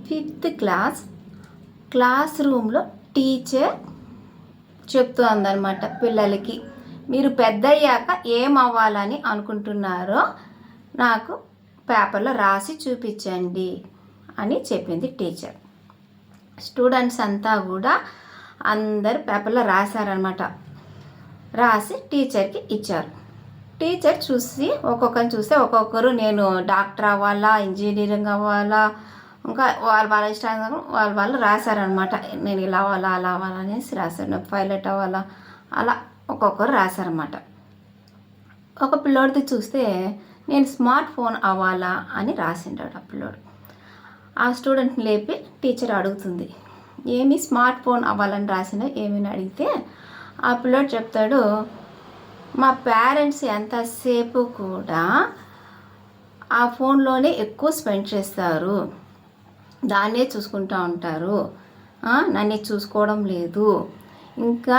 Fifth class రూమ్లో teacher చెప్తుందన్నమాట పిల్లలకి, మీరు పెద్దయ్యాక ఏం అవ్వాలని అనుకుంటున్నారో నాకు పేపర్లో రాసి చూపించండి అని చెప్పింది టీచర్. స్టూడెంట్స్ అంతా కూడా అందరు పేపర్లో రాశారనమాట. రాసి టీచర్కి ఇచ్చారు. టీచర్ చూసి ఒక్కొక్కరిని చూస్తే ఒక్కొక్కరు నేను డాక్టర్ అవ్వాలా, ఇంజనీరింగ్ అవ్వాలా, ఇంకా వాళ్ళ ఇష్టాన్ని వాళ్ళు రాశారనమాట. నేను ఇలా అవ్వాలా అలా అవ్వాలా అనేసి రాశారు. పైలట్ అవ్వాలా అలా ఒక్కొక్కరు రాశారనమాట. ఒక పిల్లోడిది చూస్తే నేను స్మార్ట్ ఫోన్ అవ్వాలా అని రాసిండాడు ఆ పిల్లోడు. ఆ స్టూడెంట్ని లేపి టీచర్ అడుగుతుంది, ఏమి స్మార్ట్ ఫోన్ అవ్వాలని రాసినా ఏమని అడిగితే ఆ పిల్లోడు చెప్తాడు, మా పేరెంట్స్ ఎంతసేపు కూడా ఆ ఫోన్లోనే ఎక్కువ స్పెండ్ చేస్తారు, దాన్నే చూసుకుంటూ ఉంటారు, నన్ను చూసుకోవడం లేదు. ఇంకా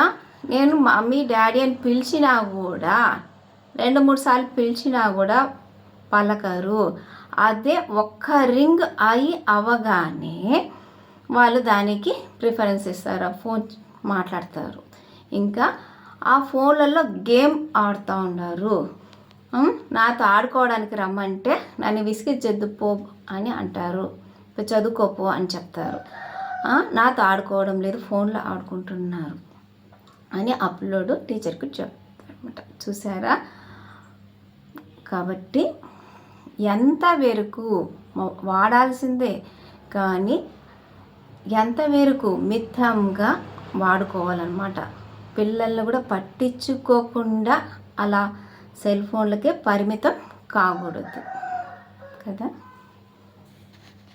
నేను మమ్మీ డాడీ అని పిలిచినా కూడా 2-3 సార్లు పిలిచినా కూడా పలకరు. అదే ఒక్క రింగ్ అవ్వగానే వాళ్ళు దానికి ప్రిఫరెన్స్ ఇస్తారు, ఆ ఫోన్ మాట్లాడతారు. ఇంకా ఆ ఫోన్లలో గేమ్ ఆడుతూ ఉన్నారు. నాతో ఆడుకోవడానికి రమ్మంటే నన్ను విసిగించొద్దు పో అని అంటారు, చదువుకోపో అని చెప్తారు. నాతో ఆడుకోవడం లేదు, ఫోన్లో ఆడుకుంటున్నారు అని ఆ పిల్లోడు టీచర్కి చెప్తారనమాట. చూసారా? కాబట్టి ఎంతవరకు వాడాల్సిందే, కానీ ఎంతవరకు మితంగా వాడుకోవాలన్నమాట. పిల్లల్ని కూడా పట్టించుకోకుండా అలా సెల్ ఫోన్లకే పరిమితం కాకూడదు కదా.